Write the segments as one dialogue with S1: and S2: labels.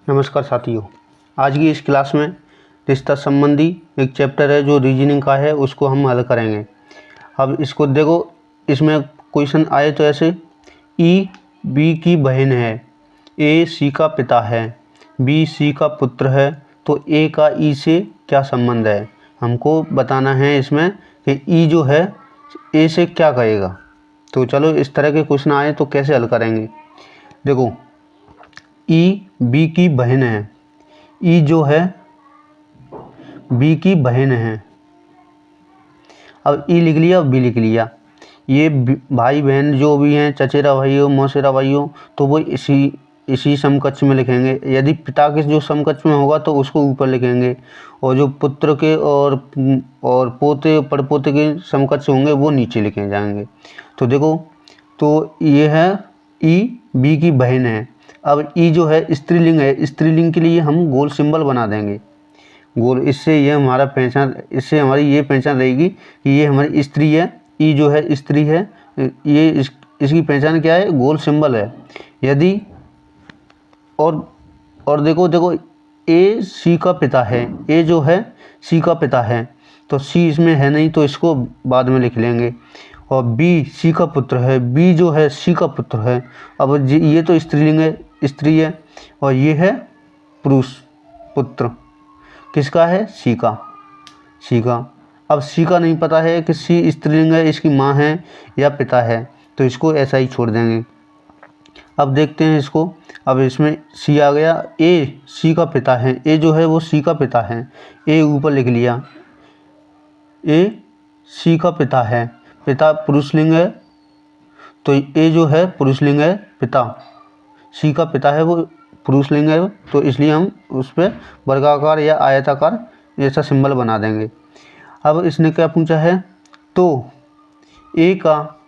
S1: नमस्कार साथियों, आज की इस क्लास में रिश्ता संबंधी एक चैप्टर है जो रीजनिंग का है, उसको हम हल करेंगे। अब इसको देखो, इसमें क्वेश्चन आए तो ऐसे, ई बी की बहन है, ए सी का पिता है, बी सी का पुत्र है, तो ए का ई से क्या संबंध है। हमको बताना है इसमें कि ई जो है ए से क्या कहेगा। तो चलो, इस तरह के क्वेश्चन आए तो कैसे हल करेंगे। देखो, ई बी की बहन है, ई जो है बी की बहन है। अब ई लिख लिया, बी लिख लिया। ये भाई बहन जो भी हैं, चचेरा भाई हो, मौसेरा भाई हो, तो वो इसी समकक्ष में लिखेंगे। यदि पिता के जो समकक्ष में होगा तो उसको ऊपर लिखेंगे, और जो पुत्र के और पोते पड़पोते के समकक्ष होंगे वो नीचे लिखे जाएंगे। तो देखो, तो ये है ई बी की बहन है। अब ई जो है स्त्रीलिंग है, स्त्रीलिंग के लिए हम गोल सिंबल बना देंगे, गोल। इससे ये हमारा पहचान, इससे हमारी ये पहचान रहेगी कि ये हमारी स्त्री है। ई जो है स्त्री है, ये इसकी पहचान क्या है, गोल सिंबल है। यदि और देखो ए सी का पिता है, ए जो है सी का पिता है, तो सी इसमें है नहीं तो इसको बाद में लिख लेंगे। और बी सी का पुत्र है, बी जो है सी का पुत्र है। अब ये तो स्त्रीलिंग है, स्त्री है, और ये है पुरुष, पुत्र। किसका है, सी का, सी का। अब सी का नहीं पता है कि सी स्त्रीलिंग है, इसकी माँ है या पिता है, तो इसको ऐसा ही छोड़ देंगे। अब देखते हैं इसको। अब इसमें सी आ गया, ए सी का पिता है, ए जो है वो सी का पिता है, ए ऊपर लिख लिया। ए सी का पिता है, पिता पुरुषलिंग है, तो ए जो है पुरुषलिंग है, पिता। सी का पिता है वो पुरुषलिंग है, तो इसलिए हम उस पर वर्गाकार या आयताकार ऐसा सिंबल बना देंगे। अब इसने क्या पूछा है, तो ए का,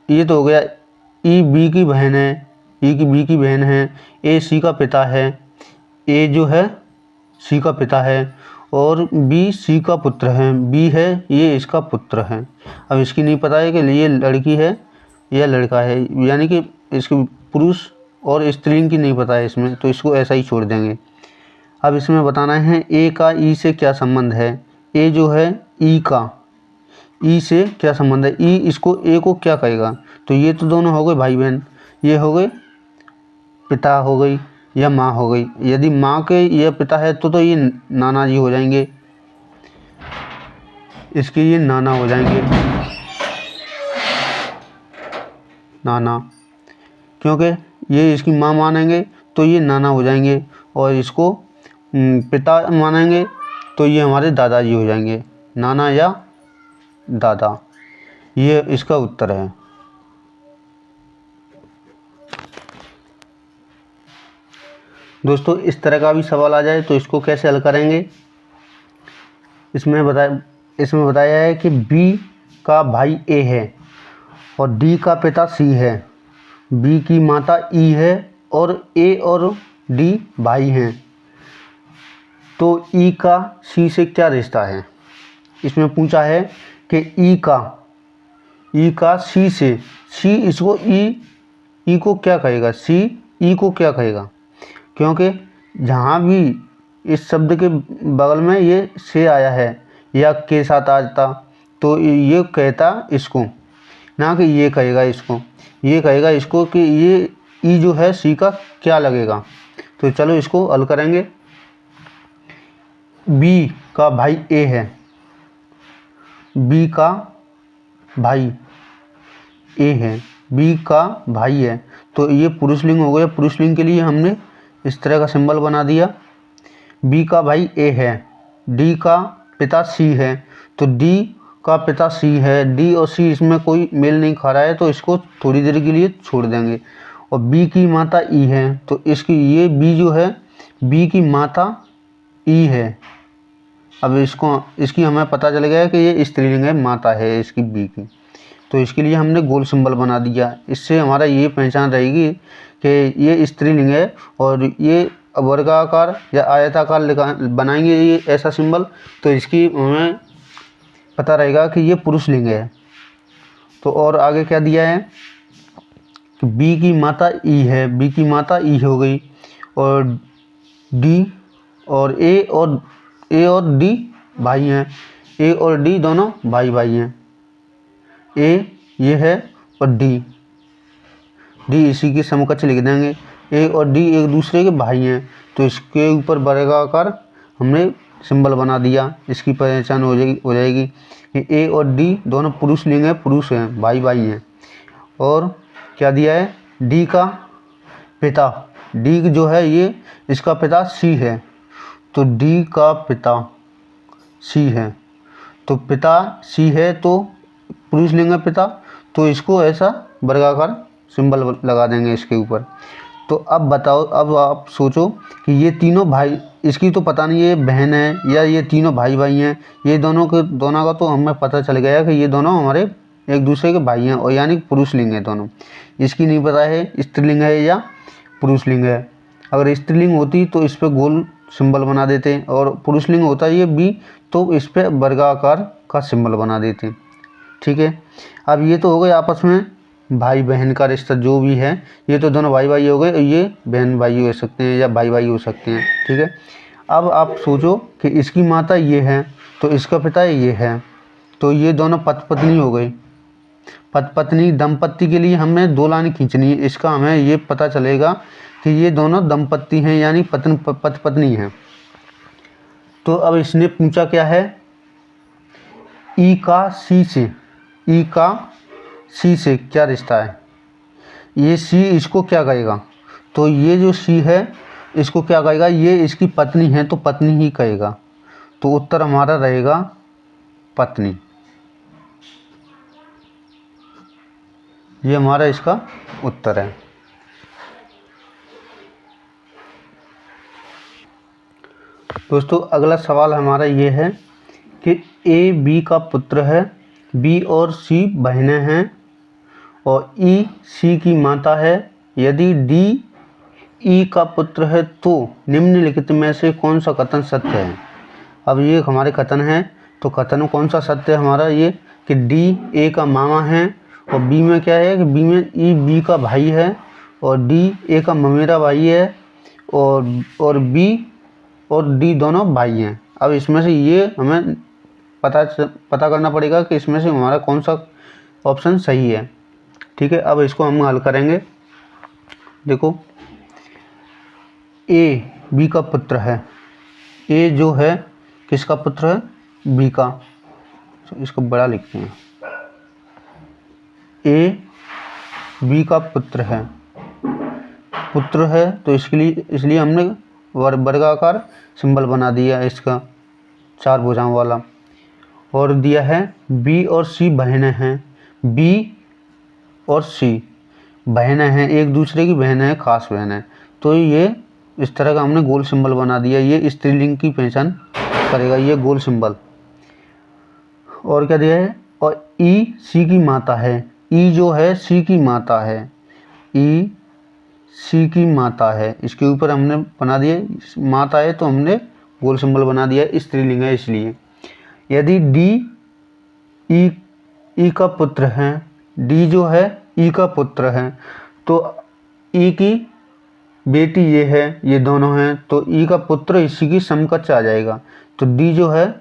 S1: ये तो हो गया ई बी की बहन है, ई की बी की बहन है, ए सी का पिता है, ए जो है सी का पिता है, और बी सी का पुत्र है, बी है ये इसका पुत्र है। अब इसकी नहीं पता है कि ये लड़की है या लड़का है, यानी कि इसकी पुरुष और स्त्रीलिंग की नहीं पता है इसमें, तो इसको ऐसा ही छोड़ देंगे। अब इसमें बताना है ए का ई से क्या संबंध है। ए जो है ई का, ई से क्या संबंध है, ई इसको ए को क्या कहेगा। तो ये तो दोनों हो गए भाई बहन, ये हो गए पिता हो गई या माँ हो गई। यदि माँ के ये पिता है तो ये नाना जी हो जाएंगे, इसके ये नाना हो जाएंगे, नाना। क्योंकि ये इसकी माँ मानेंगे तो ये नाना हो जाएंगे, और इसको पिता मानेंगे तो ये हमारे दादाजी हो जाएंगे, नाना या दादा। ये इसका उत्तर है। दोस्तों, इस तरह का भी सवाल आ जाए तो इसको कैसे हल करेंगे। इसमें बताया है कि बी का भाई ए है और डी का पिता सी है, बी की माता ई है, और ए और डी भाई हैं, तो ई का सी से क्या रिश्ता है। इसमें पूछा है कि ई का सी से, सी इसको ई को क्या कहेगा, सी ई को क्या कहेगा। क्योंकि जहाँ भी इस शब्द के बगल में ये से आया है या के साथ आता, तो ये कहता इसको, ना कि ये कहेगा इसको, ये कहेगा इसको कि ये ई जो है सी का क्या लगेगा। तो चलो इसको हल करेंगे। बी का भाई ए है, बी का भाई ए है, बी का भाई है, तो ये पुरुषलिंग हो गया। पुरुषलिंग के लिए हमने इस तरह का सिंबल बना दिया। बी का भाई ए है, डी का पिता सी है, तो डी का पिता सी है, डी और सी इसमें कोई मेल नहीं खा रहा है, तो इसको थोड़ी देर के लिए छोड़ देंगे। और बी की माता ई है, तो इसकी ये बी जो है, बी की माता ई है। अब इसकी हमें पता चल गया कि ये स्त्रीलिंग है, माता है इसकी बी की, तो इसके लिए हमने गोल सिंबल बना दिया। इससे हमारा ये पहचान रहेगी कि ये स्त्रीलिंग है, और ये वर्गाकार या आयताकार बनाएंगे ये ऐसा सिंबल, तो इसकी हमें पता रहेगा कि ये पुरुषलिंग है। तो और आगे क्या दिया है कि बी की माता ई है, बी की माता ई हो गई, और डी, और ए और डी भाई हैं, ए और डी दोनों भाई भाई हैं। ए ये है और डी इसी के समकक्ष लिख देंगे। ए और डी एक दूसरे के भाई हैं, तो इसके ऊपर वर्गाकार हमने सिंबल बना दिया। इसकी पहचान हो जाएगी कि ए और डी दोनों पुरुषलिंग है, पुरुष हैं, भाई भाई हैं। और क्या दिया है, डी का पिता, डी जो है ये इसका पिता सी है, तो डी का पिता सी है, तो पिता सी है तो पुरुषलिंग है पिता, तो इसको ऐसा वर्गाकार सिंबल लगा देंगे इसके ऊपर। तो अब बताओ, अब आप सोचो कि ये तीनों भाई, इसकी तो पता नहीं ये बहन है या ये तीनों भाई भाई हैं, ये दोनों का तो हमें पता चल गया कि ये दोनों हमारे एक दूसरे के भाई हैं, और यानी पुरुषलिंग है दोनों। इसकी नहीं पता है स्त्रीलिंग है या पुरुषलिंग है। अगर स्त्रीलिंग होती तो इस पर गोल सिंबल बना देते, और पुरुषलिंग होता ये बी तो इस पर वर्गाकार का सिंबल बना देते। ठीक है, अब ये तो हो गए आपस में भाई बहन का रिश्ता जो भी है, ये तो दोनों भाई भाई हो गए, ये बहन भाई हो सकते हैं या भाई भाई हो सकते हैं। ठीक है, अब आप सोचो कि इसकी माता ये है तो इसका पिता ये है, तो ये दोनों पति पत्नी हो गई। पति पत्नी दंपत्ति के लिए हमें 2 लाइन खींचनी है, इसका हमें ये पता चलेगा कि ये दोनों दंपत्ति हैं, यानी पति पत्नी हैं। तो अब इसने पूछा क्या है, ई का सी से, ई का सी से क्या रिश्ता है, ये सी इसको क्या कहेगा, तो ये जो सी है इसको क्या कहेगा, ये इसकी पत्नी है तो पत्नी ही कहेगा, तो उत्तर हमारा रहेगा पत्नी। ये हमारा इसका उत्तर है। दोस्तों अगला सवाल हमारा ये है कि ए बी का पुत्र है, बी और सी बहनें हैं, और ई सी की माता है। यदि डी ई का पुत्र है तो निम्नलिखित में से कौन सा कथन सत्य है। अब ये हमारे कथन है, तो कथन कौन सा सत्य है हमारा, ये कि डी ए का मामा है, और बी में क्या है कि बी में ई बी का भाई है, और डी ए का ममेरा भाई है, और बी और डी दोनों भाई हैं। अब इसमें से ये हमें पता करना पड़ेगा कि इसमें से हमारा कौन सा ऑप्शन सही है। ठीक है, अब इसको हम हल करेंगे। देखो, ए बी का पुत्र है, ए जो है किसका पुत्र है, बी का, तो इसको बड़ा लिखते हैं, ए बी का पुत्र है, तो इसलिए हमने वर्गाकार सिंबल बना दिया इसका 4 भुजाओं वाला। और दिया है बी और सी बहनें हैं, बी और सी बहनें हैं, एक दूसरे की बहनें हैं, खास बहनें, तो ये इस तरह का हमने गोल सिंबल बना दिया। ये स्त्रीलिंग की पहचान करेगा ये गोल सिंबल। और क्या दिया है, और ई सी की माता है, ई जो है सी की माता है, ई सी की माता है, इसके ऊपर हमने बना दिए माता है तो हमने गोल सिंबल बना दिया, स्त्रीलिंग है इसलिए। यदि डी ई का पुत्र है, डी जो है ई का पुत्र है, तो ई की बेटी ये है, ये दोनों हैं, तो ई का पुत्र इसी की समकक्ष आ जाएगा, तो डी जो है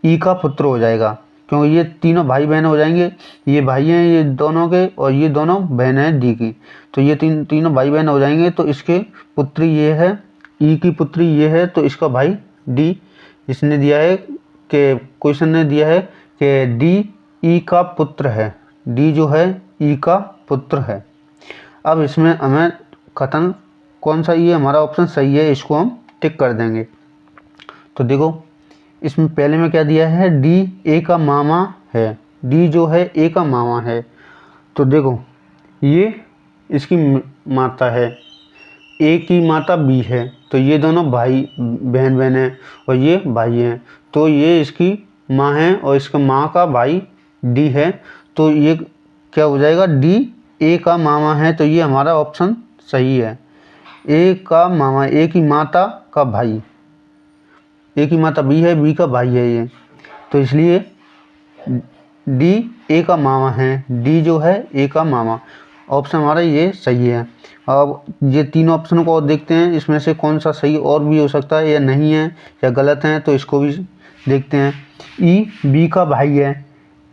S1: ई का पुत्र हो जाएगा, क्योंकि ये तीनों भाई बहन हो जाएंगे, ये भाई हैं ये दोनों के, और ये दोनों बहन हैं डी की, तो ये तीनों भाई बहन हो जाएंगे। तो इसके पुत्री ये है, ई की पुत्री ये है, तो इसका भाई डी। इसने दिया है कि क्वेश्चन ने दिया है कि डी ई का पुत्र है, डी जो है ई का पुत्र है। अब इसमें हमें कथन कौन सा, ये हमारा ऑप्शन सही है, इसको हम टिक कर देंगे। तो देखो इसमें पहले में क्या दिया है, डी ए का मामा है, डी जो है ए का मामा है, तो देखो ये इसकी माता है, ए की माता बी है, तो ये दोनों भाई बहन हैं, और ये भाई हैं, तो ये इसकी माँ है, और इसका माँ का भाई डी है, तो ये क्या हो जाएगा, डी ए का मामा है, तो ये हमारा ऑप्शन सही है। ए का मामा, ए की माता का भाई, ए की माता बी है, बी का भाई है ये, तो इसलिए डी ए का मामा है, डी जो है ए का मामा, ऑप्शन हमारा ये सही है। अब ये तीन ऑप्शनों को और देखते हैं, इसमें से कौन सा सही और भी हो सकता है या नहीं है या गलत है, तो इसको भी देखते हैं। ई बी का भाई है,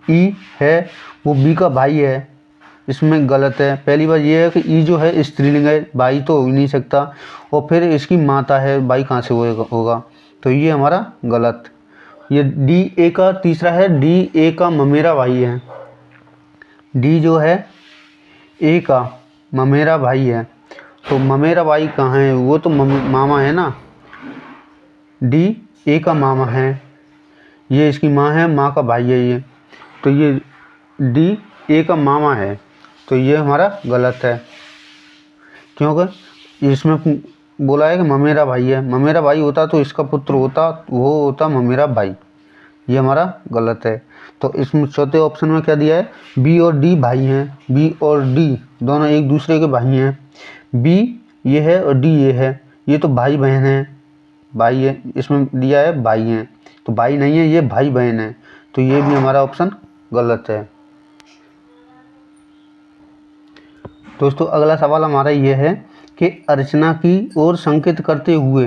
S1: ई है वो बी का भाई है, इसमें गलत है। पहली बात ये है कि ई जो है स्त्रीलिंग है, भाई तो हो ही नहीं सकता, और फिर इसकी माता है, भाई कहाँ से होगा, तो ये हमारा गलत। ये डी ए का तीसरा है, डी ए का ममेरा भाई है, डी जो है ए का ममेरा भाई है, तो ममेरा भाई कहाँ है, वो तो मामा है ना, डी ए का मामा है, ये इसकी माँ है, माँ का भाई है ये, तो ये डी ए का मामा है, तो ये हमारा गलत है, क्योंकि इसमें बोला है कि ममेरा भाई है, ममेरा भाई होता तो इसका पुत्र होता, वो होता ममेरा भाई, ये हमारा गलत है। तो इसमें चौथे ऑप्शन में क्या दिया है, बी और डी भाई हैं, बी और डी दोनों एक दूसरे के भाई हैं, बी ये है और डी ये है, ये तो भाई बहन है, भाई है, इसमें दिया है भाई हैं, तो भाई नहीं है, ये भाई बहन है, तो ये भी हमारा ऑप्शन गलत है। दोस्तों अगला सवाल हमारा ये है कि अर्चना की ओर संकेत करते हुए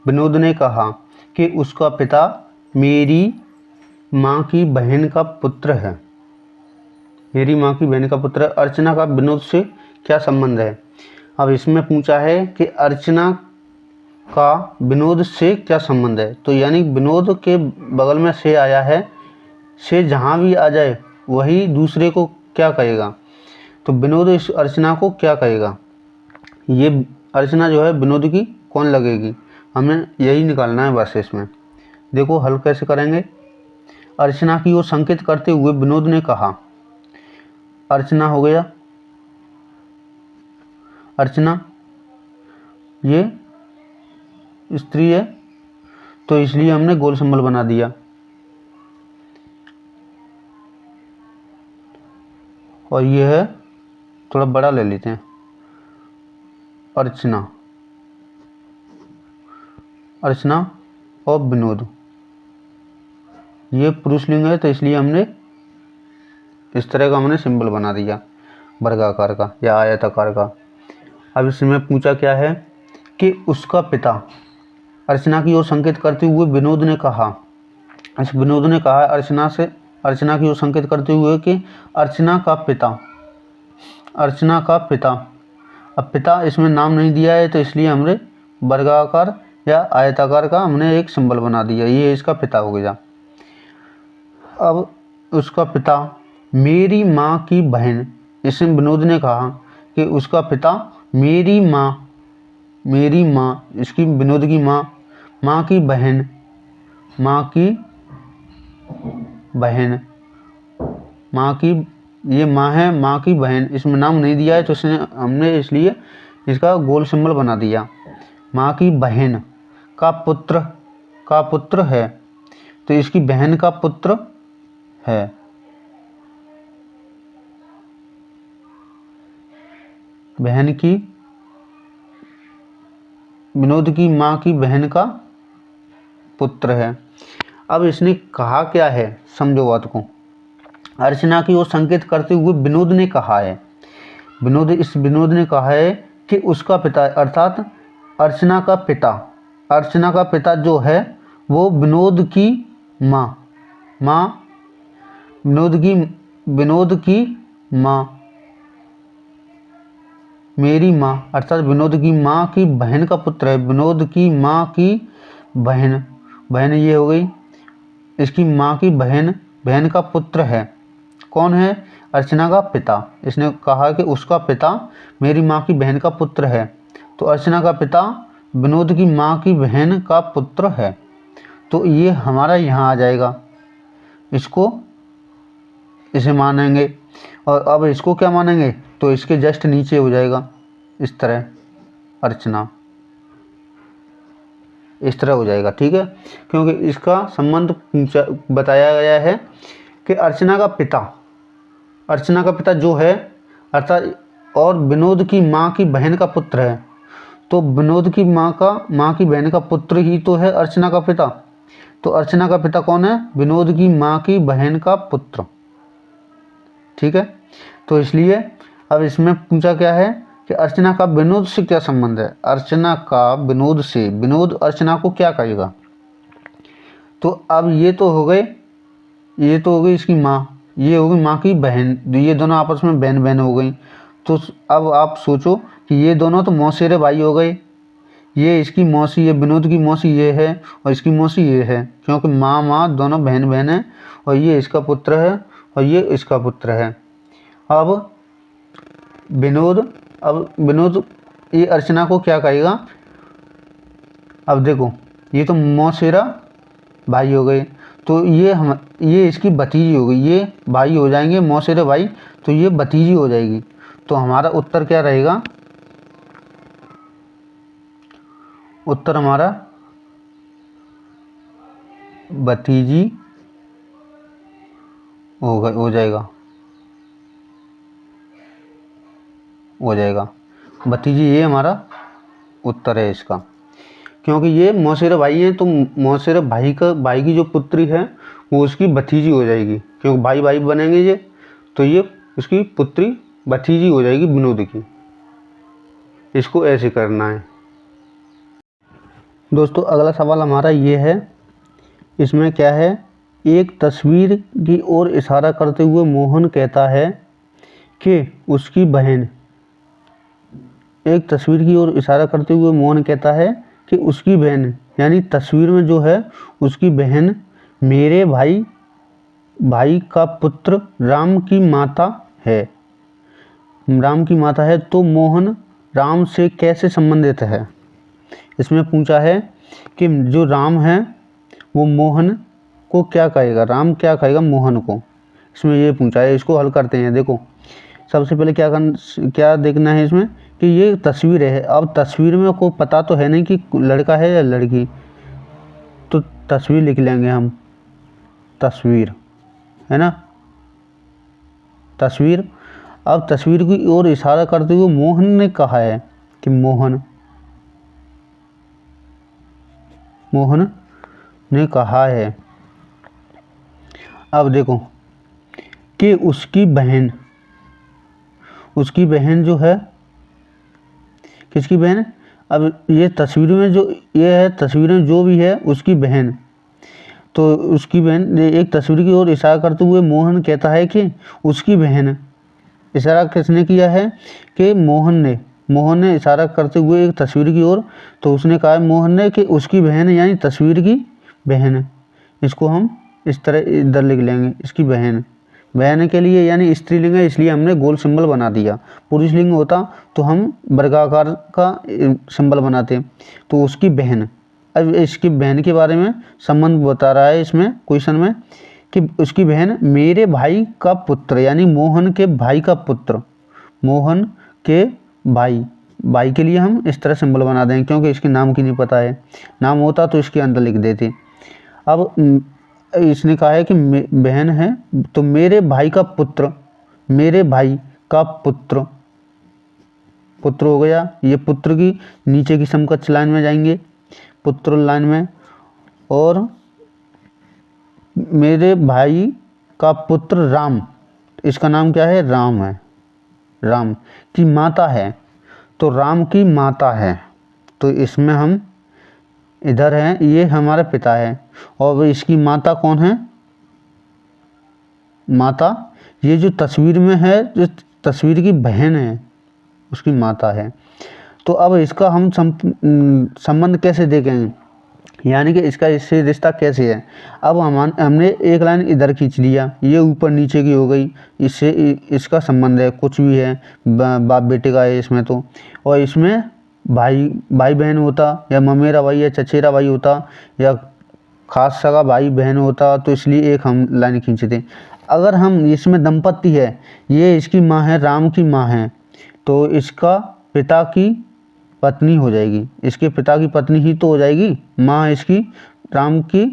S1: विनोद ने कहा कि उसका पिता मेरी माँ की बहन का पुत्र है, मेरी माँ की बहन का पुत्र है। अर्चना का विनोद से क्या संबंध है। अब इसमें पूछा है कि अर्चना का विनोद से क्या संबंध है, तो यानी विनोद के बगल में से आया है, से जहाँ भी आ जाए वही दूसरे को क्या कहेगा, तो विनोद इस अर्चना को क्या कहेगा, ये अर्चना जो है विनोद की कौन लगेगी, हमें यही निकालना है बस। इसमें देखो हल कैसे करेंगे। अर्चना की ओर संकेत करते हुए विनोद ने कहा, अर्चना हो गया, अर्चना ये स्त्री है, तो इसलिए हमने गोल सिंबल बना दिया, और ये है थोड़ा बड़ा ले लेते हैं, अर्चना, अर्चना और विनोद, ये पुरुषलिंग है, तो इसलिए हमने इस तरह का हमने सिंबल बना दिया, वर्गाकार का या आयताकार का। अब इसमें पूछा क्या है कि उसका पिता, अर्चना की ओर संकेत करते हुए विनोद ने कहा, विनोद ने कहा अर्चना से, अर्चना की ओर संकेत करते हुए कि अर्चना का पिता, अर्चना का पिता, अब पिता इसमें नाम नहीं दिया है, तो इसलिए हमने वर्गाकार या आयताकार का हमने एक सिंबल बना दिया, ये इसका पिता हो गया। अब उसका पिता मेरी माँ की बहन, इसमें विनोद ने कहा कि उसका पिता मेरी माँ, मेरी माँ इसकी विनोद की माँ, माँ की बहन, माँ की बहन, माँ की ये माँ है, माँ की बहन, इसमें नाम नहीं दिया है, तो इसने हमने इसलिए इसका गोल सिंबल बना दिया। माँ की बहन का पुत्र है, तो इसकी बहन का पुत्र है, बहन की, विनोद की माँ की बहन का पुत्र है। अब इसने कहा क्या है, समझो बात को। अर्चना की ओर संकेत करते हुए विनोद ने कहा है, विनोद ने कहा है कि उसका पिता, अर्थात अर्चना का पिता, अर्चना का पिता जो है वो विनोद की माँ, विनोद की माँ, मेरी माँ, अर्थात विनोद की माँ की बहन का पुत्र है, विनोद की माँ की बहन, बहन ये हो गई, इसकी माँ की बहन का पुत्र है, कौन है, अर्चना का पिता। इसने कहा कि उसका पिता मेरी माँ की बहन का पुत्र है, तो अर्चना का पिता विनोद की माँ की बहन का पुत्र है, तो ये हमारा यहाँ आ जाएगा, इसको इसे मानेंगे, और अब इसको क्या मानेंगे, तो इसके जस्ट नीचे हो जाएगा इस तरह, अर्चना इस तरह हो जाएगा, ठीक है, क्योंकि इसका संबंध बताया गया है कि अर्चना का पिता जो है, अर्थात और विनोद की माँ की बहन का पुत्र है, तो विनोद की माँ की बहन का पुत्र ही तो है अर्चना का पिता, तो अर्चना का पिता कौन है, विनोद की माँ की बहन का पुत्र, ठीक है। तो इसलिए अब इसमें पूछा क्या है कि अर्चना का विनोद से क्या संबंध है। अर्चना का विनोद से, विनोद अर्चना को क्या कहेगा। तो अब ये तो हो गए, ये तो हो गई इसकी माँ, ये हो गई माँ की बहन, ये दोनों आपस में बहन बहन हो गई। तो अब आप सोचो कि ये दोनों तो मौसेरे भाई हो गए, ये इसकी मौसी, ये विनोद की मौसी ये है और इसकी मौसी ये है, क्योंकि माँ माँ दोनों बहन बहन है, और ये इसका पुत्र है और ये इसका पुत्र है। अब विनोद ये अर्चना को क्या कहेगा। अब देखो ये तो मौसेरा भाई हो गए, तो ये इसकी भतीजी हो गई, ये भाई हो जाएंगे मौसेरे भाई, तो ये भतीजी हो जाएगी। तो हमारा उत्तर क्या रहेगा, उत्तर हमारा भतीजी हो जाएगा भतीजी, ये हमारा उत्तर है इसका, क्योंकि ये मौसेरे भाई हैं, तो मौसेरे भाई की जो पुत्री है वो उसकी भतीजी हो जाएगी, क्योंकि भाई भाई बनेंगे ये, तो ये उसकी पुत्री भतीजी हो जाएगी विनोद की। इसको ऐसे करना है। दोस्तों अगला सवाल हमारा ये है, इसमें क्या है, एक तस्वीर की ओर इशारा करते हुए मोहन कहता है कि उसकी बहन, एक तस्वीर की ओर इशारा करते हुए मोहन कहता है कि उसकी बहन, यानी तस्वीर में जो है उसकी बहन मेरे भाई का पुत्र राम की माता है, तो मोहन राम से कैसे संबंधित है। इसमें पूछा है कि जो राम है वो मोहन को क्या कहेगा, राम क्या कहेगा मोहन को, इसमें ये पूछा है। इसको हल करते हैं। देखो सबसे पहले क्या देखना है इसमें कि ये तस्वीर है। अब तस्वीर में को पता तो है नहीं कि लड़का है या लड़की, तो तस्वीर लिख लेंगे हम, तस्वीर है ना, तस्वीर। अब तस्वीर की ओर इशारा करते हुए मोहन ने कहा है कि मोहन ने कहा है। अब देखो कि उसकी बहन जो है, किसकी बहन। अब ये तस्वीर में जो ये है, तस्वीर में जो भी है उसकी बहन, तो उसकी बहन, एक तस्वीर की ओर इशारा करते हुए मोहन कहता है कि उसकी बहन। इशारा किसने किया है कि मोहन ने इशारा करते हुए एक तस्वीर की ओर, तो उसने कहा मोहन ने कि उसकी बहन, यानी तस्वीर की बहन। इसको हम इस तरह इधर लिख लेंगे, इसकी बहन के लिए, यानी स्त्रीलिंग है इसलिए हमने गोल सिंबल बना दिया। पुरुषलिंग होता तो हम वर्गाकार का सिंबल बनाते। तो उसकी बहन, अब इसकी बहन के बारे में संबंध बता रहा है इसमें क्वेश्चन में कि उसकी बहन मेरे भाई का पुत्र, यानी मोहन के भाई का पुत्र, मोहन के भाई के लिए हम इस तरह सिंबल बना देंगे, क्योंकि इसके नाम की नहीं पता है, नाम होता तो इसके अंदर लिख देते। अब इसने कहा है कि बहन है, तो मेरे भाई का पुत्र हो गया। ये पुत्र की नीचे की समकक्ष लाइन में जाएंगे, पुत्र लाइन में, और मेरे भाई का पुत्र राम, इसका नाम क्या है, राम है, राम की माता है, तो राम की माता है, तो इसमें हम इधर हैं, ये हमारा पिता है, और इसकी माता कौन है, माता ये जो तस्वीर में है, जो तस्वीर की बहन है उसकी माता है। तो अब इसका हम संबंध कैसे देखेंगे, यानी कि इसका इससे रिश्ता कैसे है। अब हमने एक लाइन इधर खींच लिया, ये ऊपर नीचे की हो गई, इससे इसका संबंध है, कुछ भी है, बाप बेटे का है इसमें तो, और इसमें भाई बहन होता, या ममेरा भाई या चचेरा भाई होता, या खास सगा भाई बहन होता, तो इसलिए एक हम लाइन खींचते। अगर हम इसमें दंपत्ति है, ये इसकी माँ है, राम की माँ है, तो इसका पिता की पत्नी हो जाएगी, इसके पिता की पत्नी ही तो हो जाएगी, माँ इसकी राम की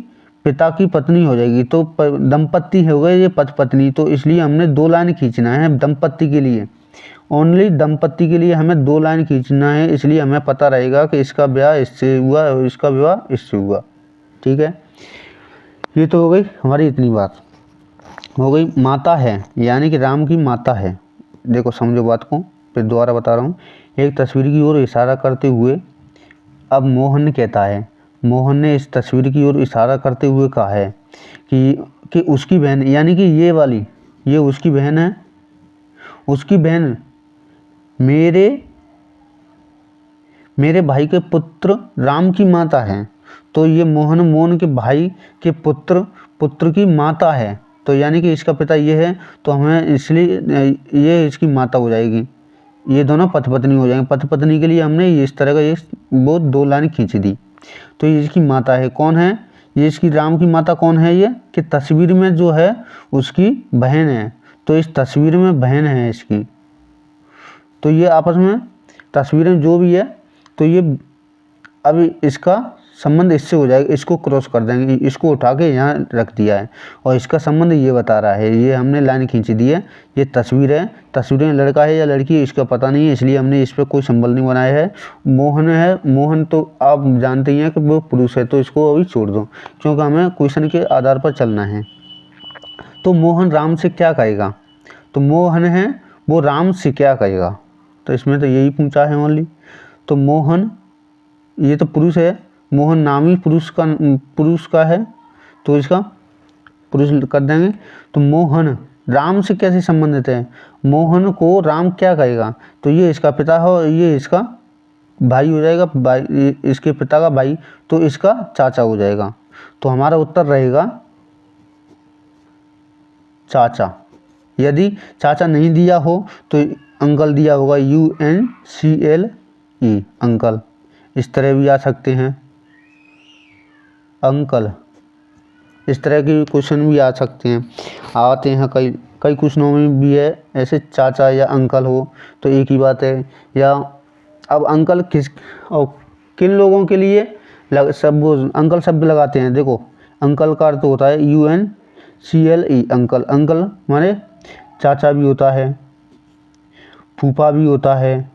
S1: पिता की पत्नी हो जाएगी, तो दंपत्ति हो गए ये पति पत्नी। तो इसलिए हमने 2 लाइन खींचना है दंपत्ति के लिए, ओनली दंपत्ति के लिए हमें 2 लाइन खींचना है, इसलिए हमें पता रहेगा कि इसका ब्याह इससे हुआ और इसका विवाह इससे हुआ। ठीक है, ये तो हो गई हमारी इतनी बात हो गई। माता है यानी कि राम की माता है, देखो समझो बात को, फिर दोबारा बता रहा हूँ। एक तस्वीर की ओर इशारा करते हुए अब मोहन कहता है, मोहन ने इस तस्वीर की ओर इशारा करते हुए कहा है कि उसकी बहन, यानी कि ये वाली, ये उसकी बहन है, उसकी बहन मेरे भाई के पुत्र राम की माता है। तो ये मोहन के भाई के पुत्र की माता है, तो यानी कि इसका पिता ये है, तो हमें इसलिए ये इसकी माता हो जाएगी। ये दोनों पति पत्नी हो जाएंगे। पति पत्नी के लिए हमने इस तरह का ये वो 2 लाइन खींच दी। तो ये इसकी माता है। कौन है ये? इसकी राम की माता कौन है? ये कि तस्वीर में जो है उसकी बहन है। तो इस तस्वीर में बहन है इसकी। तो ये आपस में तस्वीरें जो भी है, तो ये अब इसका संबंध इससे हो जाएगा, इसको क्रॉस कर देंगे, इसको उठा के यहाँ रख दिया है और इसका संबंध ये बता रहा है। ये हमने लाइन खींच दी है। ये तस्वीर है, तस्वीर में लड़का है या लड़की है इसका पता नहीं है, इसलिए हमने इस पर कोई सिंबल नहीं बनाया है। मोहन है, मोहन तो आप जानते ही हैं कि वो पुरुष है, तो इसको अभी छोड़ दो क्योंकि हमें क्वेश्चन के आधार पर चलना है। तो मोहन राम से क्या कहेगा? तो मोहन है वो राम से क्या कहेगा? तो इसमें तो यही पूछा है ओनली। तो मोहन, ये तो पुरुष है, मोहन नामी पुरुष का है, तो इसका पुरुष कर देंगे। तो मोहन राम से कैसे संबंधित है? मोहन को राम क्या कहेगा? तो ये इसका पिता है और ये इसका भाई हो जाएगा, भाई इसके पिता का भाई, तो इसका चाचा हो जाएगा। तो हमारा उत्तर रहेगा चाचा। यदि चाचा नहीं दिया हो तो अंकल दिया होगा, UNCLE, अंकल। इस तरह भी आ सकते हैं, अंकल। इस तरह के क्वेश्चन भी आ सकते हैं, आते हैं कई क्वेश्चनों में भी है ऐसे, चाचा या अंकल हो तो एक ही बात है। या अब अंकल और किन लोगों के लिए सब अंकल शब्द लगाते हैं? देखो अंकल का अर्थ होता है UNCLE, अंकल। अंकल माने चाचा भी होता है, फूफा भी होता है,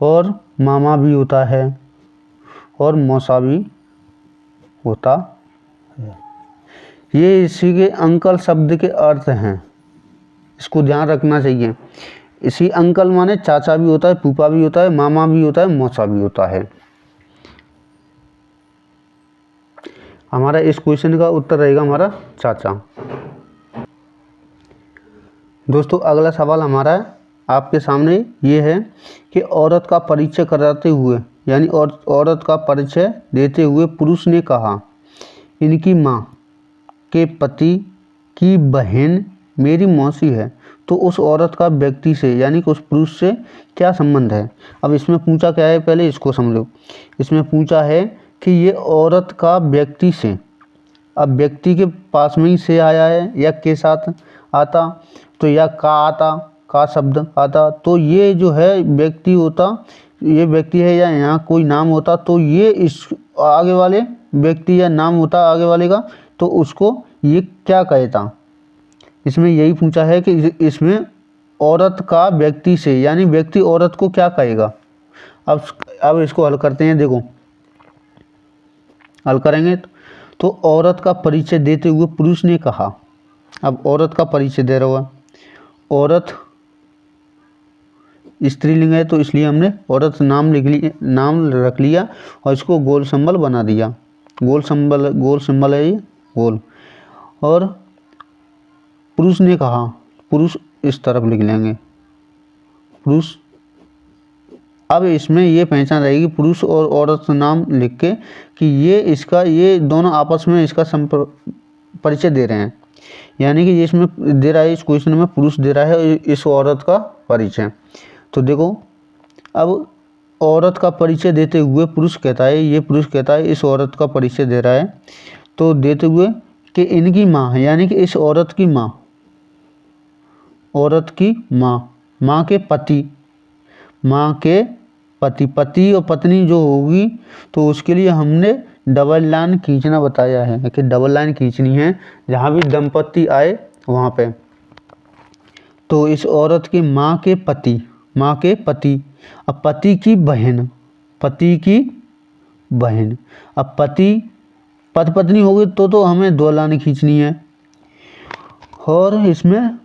S1: और मामा भी होता है, और मौसा भी होता है। ये इसी के अंकल शब्द के अर्थ हैं, इसको ध्यान रखना चाहिए। इसी अंकल माने चाचा भी होता है, फूफा भी होता है, मामा भी होता है, मौसा भी होता है। हमारा इस क्वेश्चन का उत्तर रहेगा हमारा चाचा। दोस्तों अगला सवाल हमारा आपके सामने ये है कि औरत का परिचय कराते हुए, यानी औरत का परिचय देते हुए पुरुष ने कहा, इनकी माँ के पति की बहन मेरी मौसी है। तो उस औरत का व्यक्ति से, यानी कि उस पुरुष से क्या संबंध है? अब इसमें पूछा क्या है, पहले इसको समझो। इसमें पूछा है कि ये औरत का व्यक्ति से, अब व्यक्ति के पास में ही से आया है या के साथ आता, तो या का आता, का शब्द आता, तो ये जो है व्यक्ति होता, ये व्यक्ति है या यहाँ कोई नाम होता, तो ये इस आगे वाले व्यक्ति या नाम होता आगे वाले का, तो उसको ये क्या कहता? इसमें यही पूछा है कि इसमें औरत का व्यक्ति से, यानी व्यक्ति औरत को क्या कहेगा। अब इसको हल करते हैं। देखो हल करेंगे तो औरत का परिचय देते हुए पुरुष ने कहा, अब औरत का परिचय दे रहा है, औरत स्त्रीलिंग है तो इसलिए हमने औरत नाम नाम रख लिया और इसको गोल सिंबल बना दिया। गोल सिंबल है ये, गोल। और पुरुष ने कहा, पुरुष इस तरफ लिख लेंगे, पुरुष। अब इसमें ये पहचान रहेगी पुरुष और औरत नाम लिख के कि ये दोनों आपस में इसका परिचय दे रहे हैं, यानी कि इसमें दे रहा है, इस क्वेश्चन में पुरुष दे रहा है इस औरत का परिचय। तो देखो अब औरत का परिचय देते हुए पुरुष कहता है, ये पुरुष कहता है इस औरत का परिचय दे रहा है, तो देते हुए कि इनकी माँ, यानी कि इस औरत की माँ, औरत की माँ, माँ के पति, माँ के पति और पत्नी जो होगी, तो उसके लिए हमने डबल लाइन खींचना बताया है कि डबल लाइन खींचनी है जहाँ भी दंपत्ति आए वहाँ पे। तो इस औरत की माँ के पति, अब पति की बहन, अब पति पत्नी होगी तो हमें 2 लाइन खींचनी है। और इसमें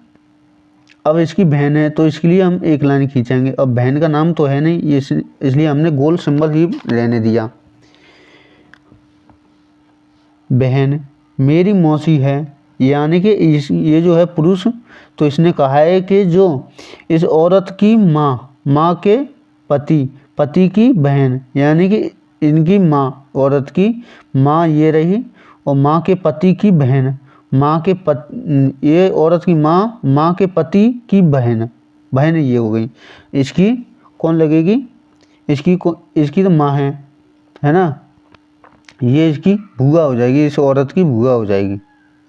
S1: अब इसकी बहन है तो इसके लिए हम एक लाइन खींचेंगे। अब बहन का नाम तो है नहीं, इसलिए हमने गोल सिंबल ही रहने दिया। बहन मेरी मौसी है, यानी कि ये जो है पुरुष, तो इसने कहा है कि जो इस औरत की माँ के पति की बहन, यानी कि इनकी माँ, औरत की माँ ये रही, और माँ के पति की बहन, ये औरत की माँ के पति की बहन ये हो गई। इसकी कौन लगेगी? इसकी तो माँ है ना, ये इसकी बुआ हो जाएगी, इस औरत की बुआ हो जाएगी,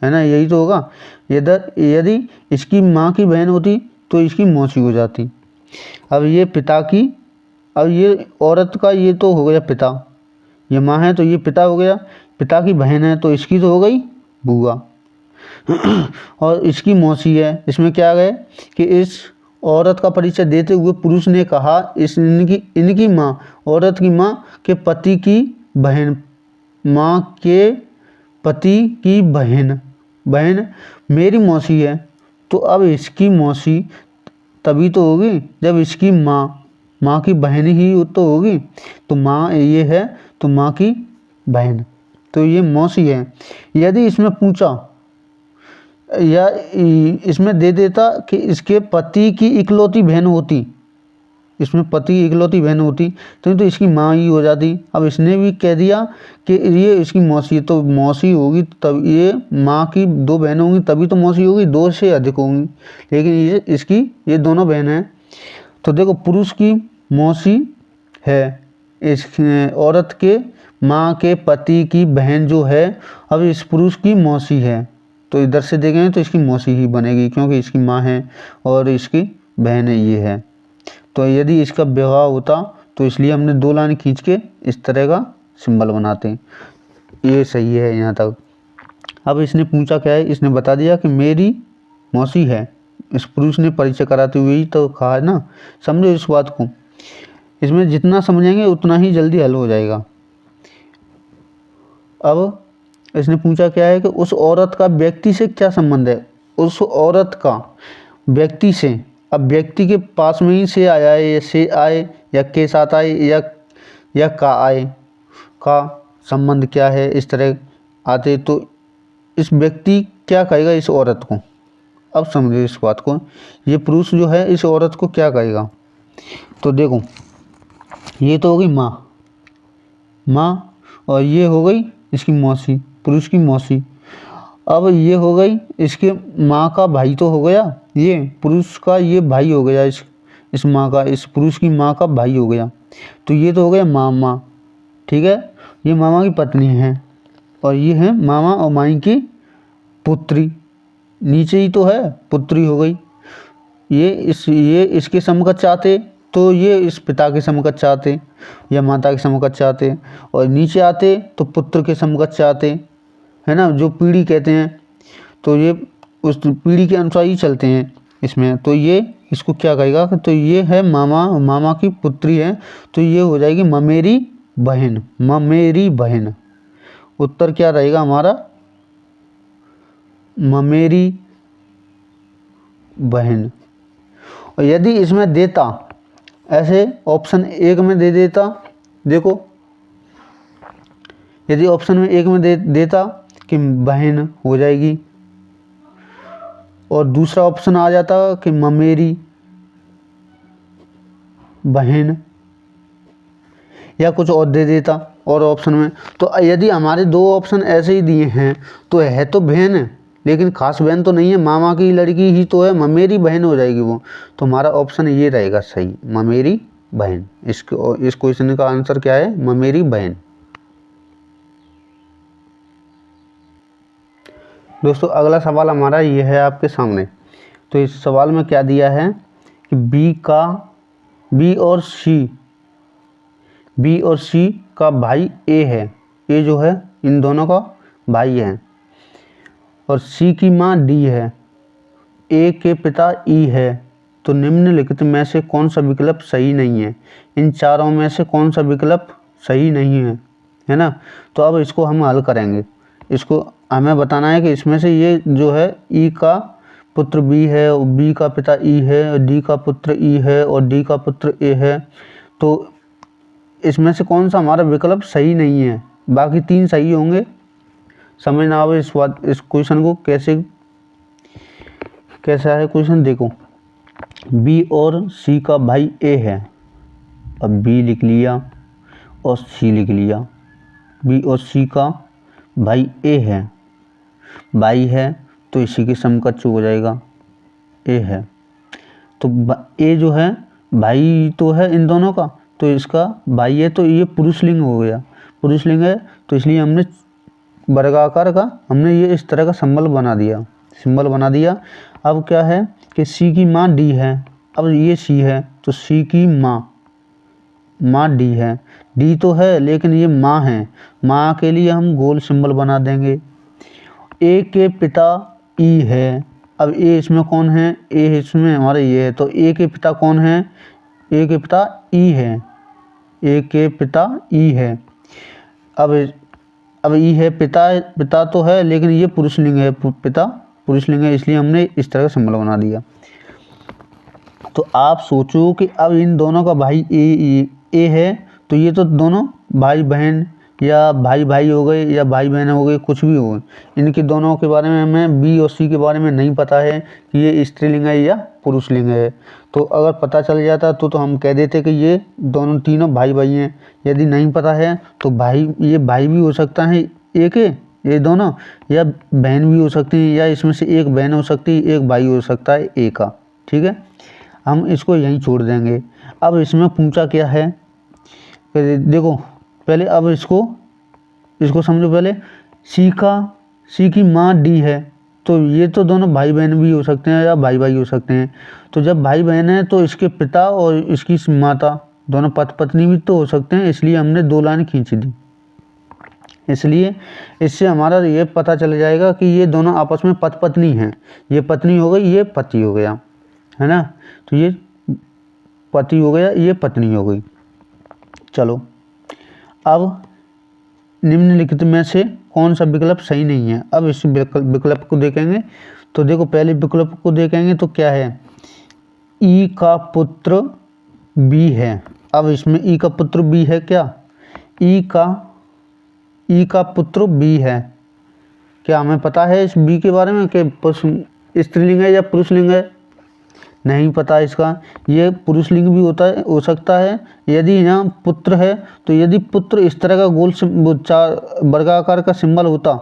S1: है ना, यही तो होगा। यदि इसकी माँ की बहन होती तो इसकी मौसी हो जाती। अब ये अब ये औरत का ये तो हो गया पिता, ये माँ है तो ये पिता हो गया, पिता की बहन है तो इसकी तो हो गई बुआ। और इसकी मौसी है, इसमें क्या गए कि इस औरत का परिचय देते हुए पुरुष ने कहा इनकी माँ, औरत की माँ के पति की बहन, माँ के पति की बहन मेरी मौसी है। तो अब इसकी मौसी तभी तो होगी जब इसकी माँ की बहन ही तो होगी। तो माँ ये है तो माँ की बहन, तो ये मौसी है। यदि इसमें पूछा या इसमें दे देता कि इसके पति की इकलौती बहन होती, इसमें पति इकलौती बहन होती तो इसकी माँ ही हो जाती। अब इसने भी कह दिया कि ये इसकी मौसी, तो मौसी होगी तब ये माँ की दो बहन होंगी तभी तो मौसी होगी, दो से अधिक होंगी, लेकिन ये दोनों बहन हैं। तो देखो पुरुष की मौसी है, इस औरत के माँ के पति की बहन जो है, अब इस पुरुष की मौसी है, तो इधर से देखेंगे तो इसकी मौसी ही बनेगी क्योंकि इसकी माँ है और इसकी बहन ये है। तो यदि इसका विवाह होता तो इसलिए हमने दो लाइन खींच के इस तरह का सिंबल बनाते हैं। ये सही है यहाँ तक। अब इसने पूछा क्या है, इसने बता दिया कि मेरी मौसी है, इस पुरुष ने परिचय कराते हुए ही तो कहा है ना। समझो इस बात को, इसमें जितना समझेंगे उतना ही जल्दी हल हो जाएगा। अब इसने पूछा क्या है कि उस औरत का व्यक्ति से क्या संबंध है, उस औरत का व्यक्ति से। अब व्यक्ति के पास में ही से आया है, या से आए या के साथ आए या का आए, का संबंध क्या है, इस तरह आते तो इस व्यक्ति क्या कहेगा इस औरत को। अब समझिए इस बात को, ये पुरुष जो है इस औरत को क्या कहेगा। तो देखो ये तो हो गई माँ और ये हो गई इसकी मौसी, पुरुष की मौसी। अब ये हो गई इसके माँ का भाई तो हो गया, ये पुरुष का ये भाई हो गया, इस माँ का, इस पुरुष की माँ का भाई हो गया। तो ये तो हो गया मामा, ठीक है, ये मामा की पत्नी है और ये है मामा और माई की पुत्री, नीचे ही तो है पुत्री हो गई। ये इसके समकक्ष आते तो ये इस पिता के समकक्ष आते या माता के समकक्ष आते, और नीचे आते तो पुत्र के समकक्ष आते, है ना, जो पीढ़ी कहते हैं। तो ये उस पीढ़ी के अनुसार ही चलते हैं इसमें। तो ये इसको क्या कहेगा, तो ये है मामा की पुत्री है, तो ये हो जाएगी ममेरी बहन। उत्तर क्या रहेगा हमारा, ममेरी बहन। और यदि इसमें देता ऐसे ऑप्शन एक में दे देता, देखो यदि ऑप्शन में एक में देता कि बहन हो जाएगी, और दूसरा ऑप्शन आ जाता कि ममेरी बहन, या कुछ और दे देता और ऑप्शन में। तो यदि हमारे दो ऑप्शन ऐसे ही दिए हैं तो है तो बहन, लेकिन खास बहन तो नहीं है, मामा की लड़की ही तो है, ममेरी बहन हो जाएगी वो। तो हमारा ऑप्शन ये रहेगा सही, ममेरी बहन। इस क्वेश्चन का आंसर क्या है, ममेरी बहन। दोस्तों अगला सवाल हमारा ये है आपके सामने। तो इस सवाल में क्या दिया है कि बी और सी का भाई ए है, ए जो है इन दोनों का भाई है, और सी की माँ डी है, ए के पिता ई है। तो निम्नलिखित में से कौन सा विकल्प सही नहीं है, इन चारों में से कौन सा विकल्प सही नहीं है ना। तो अब इसको हम हल करेंगे, इसको हमें बताना है कि इसमें से ये जो है ई का पुत्र बी है और बी का पिता ई है और डी का पुत्र ई है और डी का पुत्र ए है, तो इसमें से कौन सा हमारा विकल्प सही नहीं है? बाकी 3 सही होंगे। समझना अब इस क्वेश्चन को कैसा है क्वेश्चन, देखो बी और सी का भाई ए है, अब बी लिख लिया और सी लिख लिया। बी और सी का भाई ए है, भाई है तो इसी के समकक्ष हो जाएगा, ए है। तो ए जो है भाई तो है इन दोनों का, तो इसका भाई है, तो ये पुरुषलिंग हो गया। पुरुषलिंग है तो इसलिए हमने वर्गाकार का हमने ये इस तरह का सिंबल बना दिया। अब क्या है कि सी की माँ डी है, अब ये सी है तो सी की माँ डी है। डी तो है लेकिन ये माँ है, माँ के लिए हम गोल सिंबल बना देंगे। ए के पिता ई है, अब ए इसमें कौन है? ए इसमें हमारा ये है, तो ए के पिता कौन है? ए के पिता ई है, ए के पिता ई है। अब ई है, पिता तो है लेकिन ये पुरुषलिंग है, पिता पुरुषलिंग है, इसलिए हमने इस तरह का सिंबल बना दिया। तो आप सोचो कि अब इन दोनों का भाई ए है, तो ये तो दोनों भाई बहन या भाई भाई हो गए या भाई बहन हो गए, कुछ भी हो गए। इनके दोनों के बारे में हमें बी और सी के बारे में नहीं पता है कि ये स्त्रीलिंग है या पुरुषलिंग है। तो अगर पता चल जाता तो हम कह देते कि ये दोनों तीनों भाई भाई हैं। यदि नहीं पता है तो ये भाई भी हो सकता है एक, ये दोनों, या बहन भी हो सकती है, या इसमें से एक बहन हो सकती है, एक भाई हो सकता है ए का। ठीक है, हम इसको यहीं छोड़ देंगे। अब इसमें पूछा क्या है, देखो पहले अब इसको समझो। पहले सी की माँ डी है, तो ये तो दोनों भाई बहन भी हो सकते हैं या भाई भाई हो सकते हैं। तो जब भाई बहन है तो इसके पिता और इसकी माता दोनों पति पत्नी भी तो हो सकते हैं, इसलिए हमने 2 लाइन खींच दी। इसलिए इससे हमारा ये पता चल जाएगा कि ये दोनों आपस में पति पत्नी हैं। ये पत्नी हो गई, ये पति हो गया, है ना। तो ये पति हो गया, ये पत्नी हो गई। चलो अब निम्नलिखित में से कौन सा विकल्प सही नहीं है? अब इस विकल्प को देखेंगे। तो देखो पहले विकल्प को देखेंगे तो क्या है, ई का पुत्र बी है। अब इसमें ई का पुत्र बी है क्या? ई का पुत्र बी है। क्या हमें पता है इस बी के बारे में कि स्त्रीलिंग है या पुरुषलिंग है? नहीं पता इसका। ये पुरुषलिंग भी हो सकता है। यदि यहाँ पुत्र है तो यदि पुत्र इस तरह का गोल वर्गाकार का सिंबल होता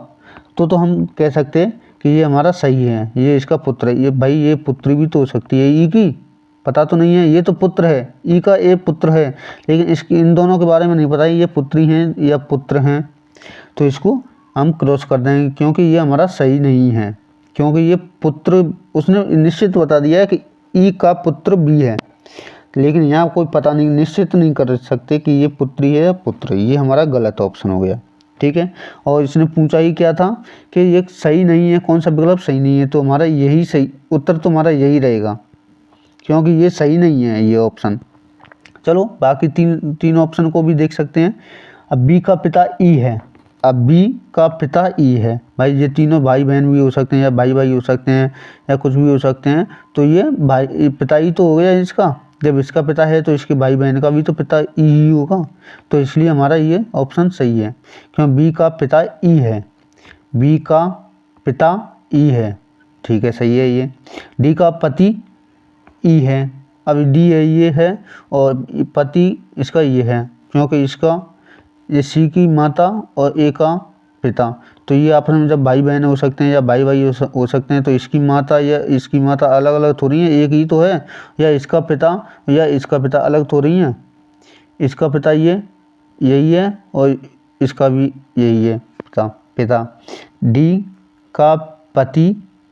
S1: तो हम कह सकते हैं कि ये हमारा सही है, ये इसका पुत्र है। ये भाई ये पुत्री भी तो हो सकती है, ई की पता तो नहीं है, ये तो पुत्र है, ई का ए पुत्र है, लेकिन इन दोनों के बारे में नहीं पता है ये पुत्री हैं या पुत्र हैं। तो इसको हम क्रॉस कर देंगे क्योंकि ये हमारा सही नहीं है, क्योंकि ये पुत्र उसने निश्चित बता दिया है कि ई का पुत्र बी है, लेकिन यहाँ कोई पता नहीं, निश्चित नहीं कर सकते कि ये पुत्री है या पुत्र। ये हमारा गलत ऑप्शन हो गया। ठीक है, और इसने पूछा ही क्या था कि ये सही नहीं है, कौन सा विकल्प सही नहीं है, तो हमारा यही सही उत्तर तो हमारा यही रहेगा, क्योंकि ये सही नहीं है ये ऑप्शन। चलो बाकी तीन ऑप्शन को भी देख सकते हैं। अब बी का पिता ई है, अब बी का पिता ई है, भाई ये तीनों भाई बहन भी हो सकते हैं या भाई भाई हो सकते हैं या कुछ भी हो सकते हैं। तो ये भाई पिता ई तो हो गया इसका, जब इसका पिता है तो इसके भाई बहन का भी तो पिता ई ही होगा। तो इसलिए हमारा ये ऑप्शन सही है, क्यों बी का पिता ई है, बी का पिता ई है। ठीक है, सही है ये। डी का पति ई है, अब डी है ये है और पति इसका ये है, क्योंकि इसका ये सी की माता और ए का पिता। तो ये आपस में जब भाई बहन हो सकते हैं या भाई भाई हो सकते हैं, तो इसकी माता या इसकी माता अलग अलग थोड़ी है, एक ही तो है, या इसका पिता अलग थोड़ी है। इसका पिता यही है और इसका भी यही है पिता। डी का पति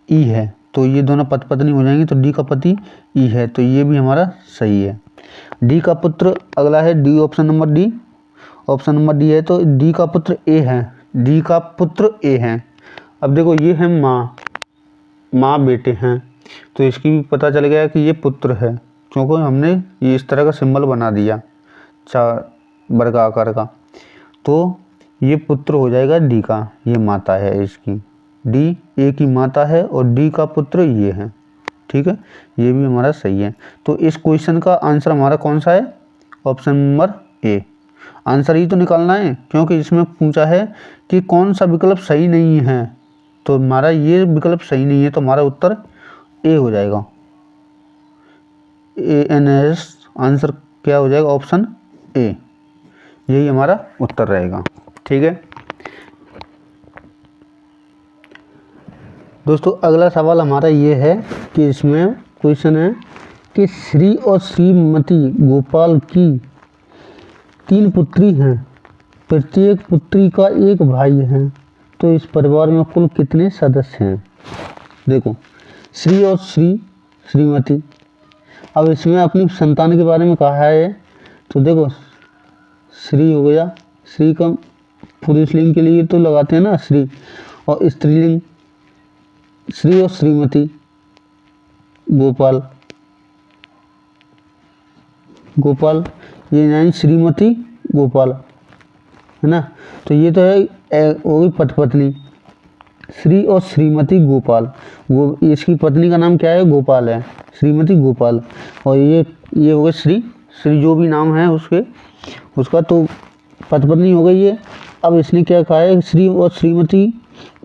S1: ई है, तो ये दोनों पति पत्नी हो जाएंगे, तो डी का पति ई है, तो ये भी हमारा सही है। डी का पुत्र अगला है डी, ऑप्शन नंबर डी है, तो डी का पुत्र ए है, डी का पुत्र ए है। अब देखो ये है माँ बेटे हैं, तो इसकी भी पता चल गया कि ये पुत्र है, क्योंकि हमने ये इस तरह का सिंबल बना दिया वर्ग आकार का। तो ये पुत्र हो जाएगा डी का, ये माता है इसकी, डी ए की माता है और डी का पुत्र ये है। ठीक है, ये भी हमारा सही है। तो इस क्वेश्चन का आंसर हमारा कौन सा है? Option number A. आंसर ही तो निकालना है, क्योंकि इसमें पूछा है कि कौन सा विकल्प सही नहीं है, तो हमारा ये विकल्प सही नहीं है, तो हमारा उत्तर ए हो जाएगा। ANS आंसर क्या हो जाएगा? ऑप्शन ए, यही हमारा उत्तर रहेगा। ठीक है दोस्तों, अगला सवाल हमारा ये है कि इसमें क्वेश्चन है कि श्री और श्रीमती गोपाल की 3 पुत्री हैं, प्रत्येक पुत्री का एक भाई है, तो इस परिवार में कुल कितने सदस्य हैं? देखो, श्री और श्रीमती, अब इसमें अपनी संतान के बारे में कहा है, तो देखो श्री हो गया, श्री का पुरुषलिंग के लिए तो लगाते हैं ना श्री, और स्त्रीलिंग श्री और श्रीमती गोपाल, ये यानी श्रीमती गोपाल है ना, तो ये तो है वो भी पत्नी, श्री और श्रीमती गोपाल, वो इसकी पत्नी का नाम क्या है? गोपाल है, श्रीमती गोपाल, और ये हो गए श्री जो भी नाम है उसका तो पत्नी हो गई है। अब इसने क्या कहा है? श्री और श्रीमती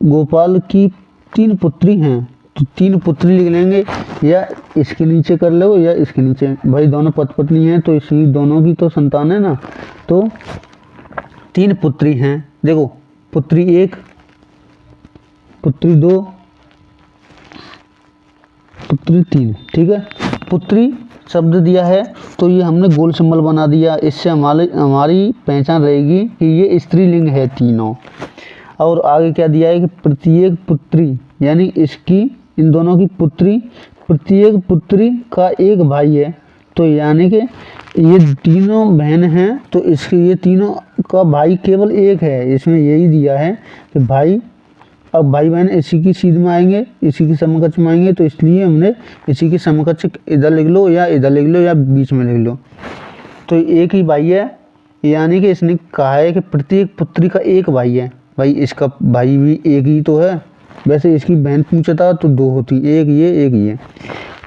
S1: गोपाल की 3 पुत्री हैं, तो 3 पुत्री लिख लेंगे, या इसके नीचे कर लो या इसके नीचे, भाई दोनों पत्नी हैं तो इसी दोनों की तो संतान है ना, तो 3 पुत्री हैं। देखो, पुत्री 1, पुत्री 2, पुत्री 3, ठीक है। पुत्री शब्द दिया है तो ये हमने गोल सिंबल बना दिया, इससे हमारी पहचान रहेगी कि ये स्त्रीलिंग है तीनों। और आगे क्या दिया है कि प्रत्येक पुत्री, यानी इसकी इन दोनों की पुत्री, प्रत्येक पुत्री का एक भाई है, तो यानी कि ये तीनों बहन हैं, तो इसके ये तीनों का भाई केवल एक है, इसमें यही दिया है कि भाई, अब भाई बहन इसी की सीध में आएंगे, इसी की समकक्ष में आएंगे, तो इसलिए हमने इसी की समकक्ष इधर लिख लो या इधर लिख लो या बीच में लिख लो, तो एक ही भाई है, यानी कि इसने कहा है कि प्रत्येक पुत्री का एक भाई है। भाई इसका भाई भी एक ही तो है, वैसे इसकी बहन पूछा था तो 2 होती, एक ये,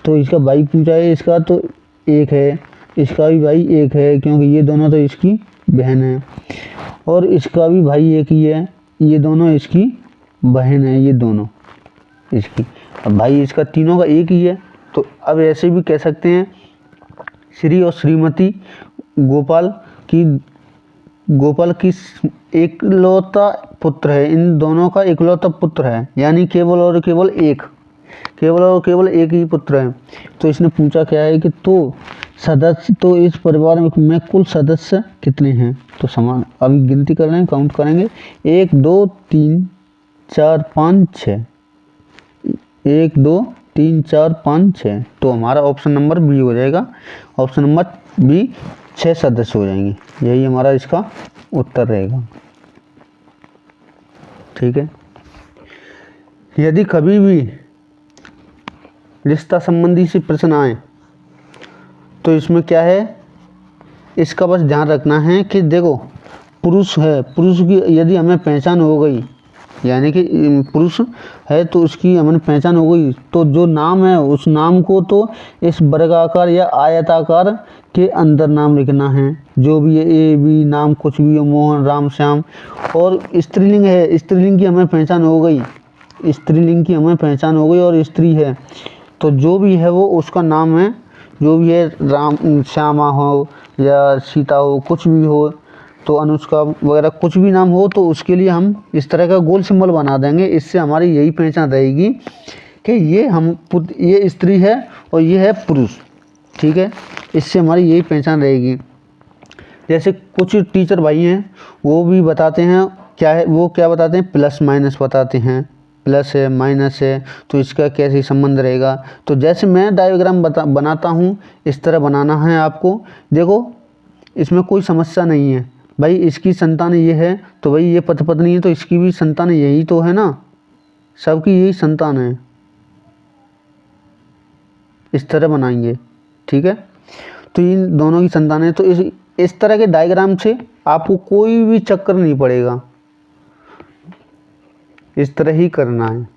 S1: तो इसका भाई पूछा है इसका तो एक है, इसका भी भाई एक है, क्योंकि ये दोनों तो इसकी बहन है, और इसका भी भाई एक ही है, ये दोनों इसकी बहन है, ये दोनों इसकी, अब भाई इसका तीनों का एक ही है। तो अब ऐसे भी कह सकते हैं श्री और श्रीमती गोपाल की एकलौता पुत्र है, इन दोनों का एकलौता पुत्र है, यानी केवल और केवल एक ही पुत्र है। तो इसने पूछा क्या है कि तो सदस्य, तो इस परिवार में कुल सदस्य कितने हैं? तो समान, अभी गिनती कर रहे हैं, काउंट करेंगे, 1 2 3 4 5 6, 1 2 3 4 5 6, तो हमारा ऑप्शन नंबर बी हो जाएगा। ऑप्शन नंबर बी 6 सदस्य हो जाएंगे, यही हमारा इसका उत्तर रहेगा। ठीक है, यदि कभी भी रिश्ता संबंधी से प्रश्न आए तो इसमें क्या है, इसका बस ध्यान रखना है कि देखो पुरुष है, पुरुष की यदि हमें पहचान हो गई, यानी कि पुरुष है तो उसकी हमें पहचान हो गई, तो जो नाम है उस नाम को तो इस वर्गाकार या आयताकार के अंदर नाम लिखना है, जो भी है ए बी नाम कुछ भी हो, मोहन राम श्याम। और स्त्रीलिंग है, स्त्रीलिंग की हमें पहचान हो गई, और स्त्री है तो जो भी है वो उसका नाम है, जो भी है राम श्यामा हो या सीता हो, कुछ भी हो, तो अनुष्का वगैरह कुछ भी नाम हो, तो उसके लिए हम इस तरह का गोल सिंबल बना देंगे, इससे हमारी यही पहचान रहेगी कि ये स्त्री है और ये है पुरुष। ठीक है, इससे हमारी यही पहचान रहेगी। जैसे कुछ टीचर भाई हैं वो भी बताते हैं क्या है, वो क्या बताते हैं, प्लस माइनस बताते हैं, प्लस है माइनस है, तो इसका कैसे संबंध रहेगा। तो जैसे मैं डायग्राम बनाता हूँ इस तरह बनाना है आपको। देखो इसमें कोई समस्या नहीं है, भाई इसकी संतान ये है तो भाई ये पत्नी है तो इसकी भी संतान यही तो है ना, सबकी यही संतान है, इस तरह बनाएंगे। ठीक है, तो इन दोनों की संतान है, तो इस तरह के डायग्राम से आपको कोई भी चक्कर नहीं पड़ेगा, इस तरह ही करना है।